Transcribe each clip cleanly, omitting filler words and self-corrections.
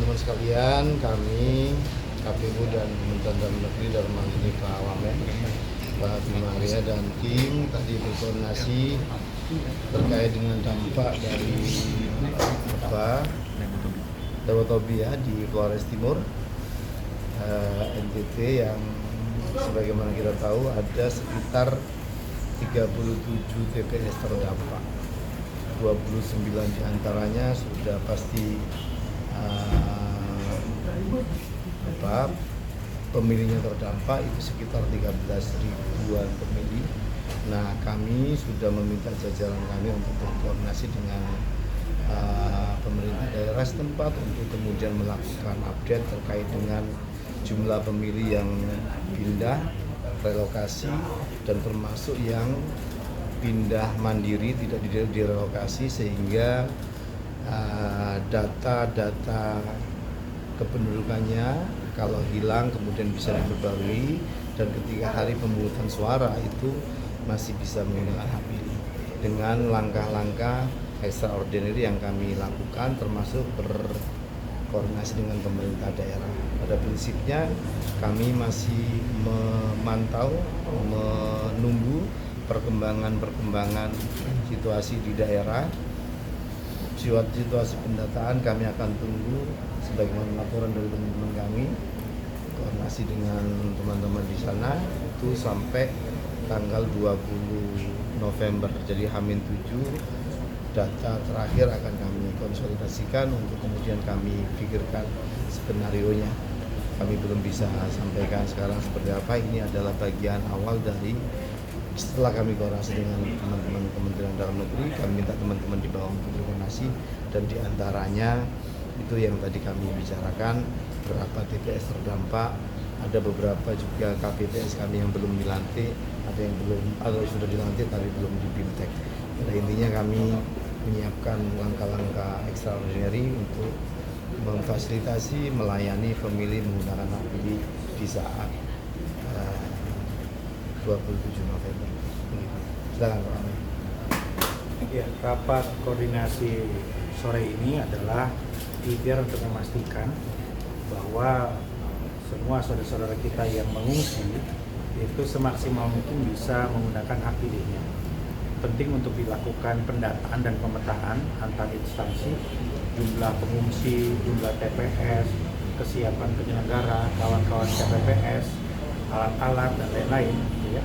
teman-teman sekalian, kami KPU dan Kementerian Dalam Negeri dalam hal ini Pak Wamen, Pak Bima Arya dan tim tadi berkoordinasi terkait dengan dampak dari Lewotobia di Flores Timur, NTT yang sebagaimana kita tahu ada sekitar 37 TPS terdampak. 29 diantaranya sudah pasti pemilihnya terdampak, itu sekitar 13 ribuan pemilih. Nah, kami sudah meminta jajaran kami untuk berkoordinasi dengan pemerintah daerah setempat untuk kemudian melakukan update terkait dengan jumlah pemilih yang pindah, relokasi, dan termasuk yang pindah mandiri tidak direlokasi, sehingga data-data kependudukannya kalau hilang kemudian bisa diperbarui, dan ketika hari pemungutan suara itu masih bisa menggunakan hak pilih dengan langkah-langkah extraordinary yang kami lakukan, termasuk berkoordinasi dengan pemerintah daerah. Pada prinsipnya kami masih memantau, menunggu perkembangan situasi di daerah. Situasi pendataan kami akan tunggu sebagaimana laporan dari teman-teman kami, koordinasi dengan teman-teman di sana itu sampai tanggal 20 November. Jadi H-7 data terakhir akan kami konsolidasikan untuk kemudian kami pikirkan skenario-nya. Kami belum bisa sampaikan sekarang seperti apa. Ini adalah bagian awal dari setelah kami koordinasi dengan teman-teman Kementerian Dalam Negeri, kami minta teman-teman di bawah untuk berkoordinasi, dan diantaranya itu yang tadi kami bicarakan, berapa TPS terdampak, ada beberapa juga KPPS kami yang belum dilantik, ada yang belum atau sudah dilantik tapi belum di BIMTEK. Pada intinya kami menyiapkan langkah-langkah extraordinary untuk memfasilitasi melayani pemilih menggunakan hak pilih di saat 27 November. Silakan Pak Amin. Ya, rapat koordinasi sore ini adalah ikhtiar untuk memastikan bahwa semua saudara-saudara kita yang mengungsi itu semaksimal mungkin bisa menggunakan hak pilihnya. Penting untuk dilakukan pendataan dan pemetaan antar instansi, jumlah pengungsi, jumlah TPS, kesiapan penyelenggara, kawan-kawan KPPS, alat-alat dan lain-lain, gitu ya.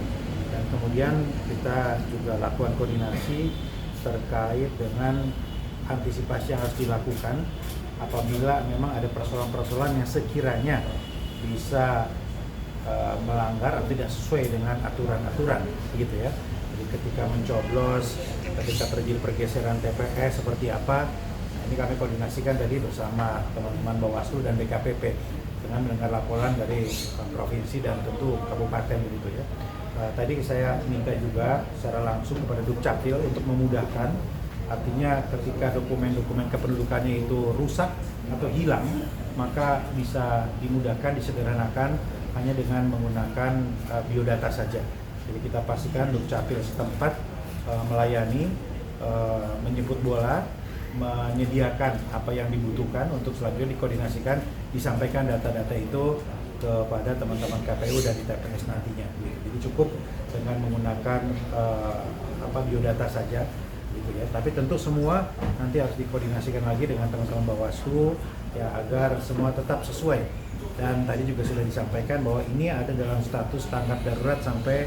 Dan kemudian kita juga lakukan koordinasi terkait dengan antisipasi yang harus dilakukan apabila memang ada persoalan-persoalan yang sekiranya bisa melanggar atau tidak sesuai dengan aturan-aturan, gitu ya. Jadi ketika mencoblos, ketika terjadi pergeseran TPS seperti apa, nah ini kami koordinasikan tadi bersama teman-teman Bawaslu dan DKPP dengan mendengar laporan dari provinsi dan tentu kabupaten begitu ya. Tadi saya minta juga secara langsung kepada Dukcapil untuk memudahkan, artinya ketika dokumen-dokumen kependudukannya itu rusak atau hilang, maka bisa dimudahkan, disederhanakan hanya dengan menggunakan biodata saja. Jadi kita pastikan Dukcapil setempat melayani, menjemput bola, menyediakan apa yang dibutuhkan untuk selanjutnya dikoordinasikan, disampaikan data-data itu kepada teman-teman KPU dan di TPS nantinya. Jadi cukup dengan menggunakan biodata saja, gitu ya. Tapi tentu semua nanti harus dikoordinasikan lagi dengan teman-teman Bawaslu ya agar semua tetap sesuai. Dan tadi juga sudah disampaikan bahwa ini ada dalam status tanggap darurat sampai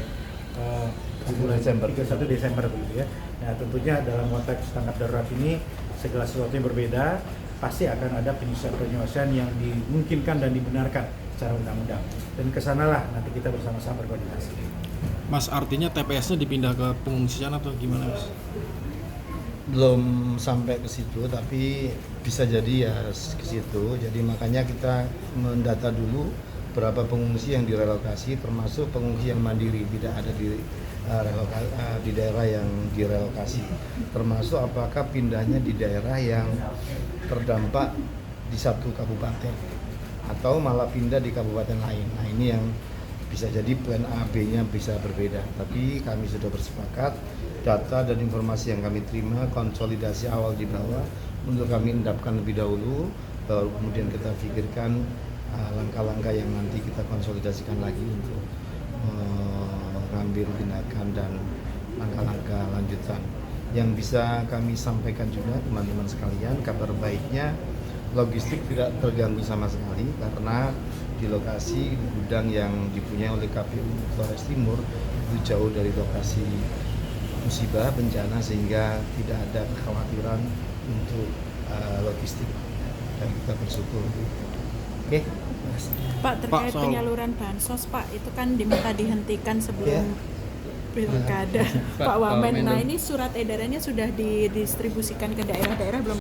bulan Desember, 31 Desember begitu ya. Nah, tentunya dalam konteks tanggap darurat ini segala sesuatu yang berbeda, pasti akan ada penyelesaian yang dimungkinkan dan dibenarkan secara undang-undang. Dan kesanalah nanti kita bersama-sama berkoordinasi. Mas, artinya TPS-nya dipindah ke pengungsian atau gimana, Mas? Belum sampai ke situ, tapi bisa jadi ya ke situ. Jadi makanya kita mendata dulu berapa pengungsi yang direlokasi, termasuk pengungsi yang mandiri, tidak ada di daerah yang direlokasi, termasuk apakah pindahnya di daerah yang terdampak di satu kabupaten atau malah pindah di kabupaten lain. Nah, ini yang bisa jadi plan A, B-nya bisa berbeda. Tapi kami sudah bersepakat, data dan informasi yang kami terima, konsolidasi awal di bawah untuk kami endapkan lebih dahulu, baru kemudian kita pikirkan langkah-langkah yang nanti kita konsolidasikan lagi untuk mengambil tindakan dan langkah-langkah lanjutan. Yang bisa kami sampaikan juga teman-teman sekalian, kabar baiknya logistik tidak terganggu sama sekali karena di lokasi gudang yang dipunyai oleh KPU Flores Timur itu jauh dari lokasi musibah bencana sehingga tidak ada kekhawatiran untuk logistik dan kita bersyukur. Oke. Pak, terkait soal- penyaluran bansos, Pak, itu kan diminta dihentikan sebelum pilkada. Pak Wamen, nah ini surat edarannya sudah didistribusikan ke daerah-daerah belum?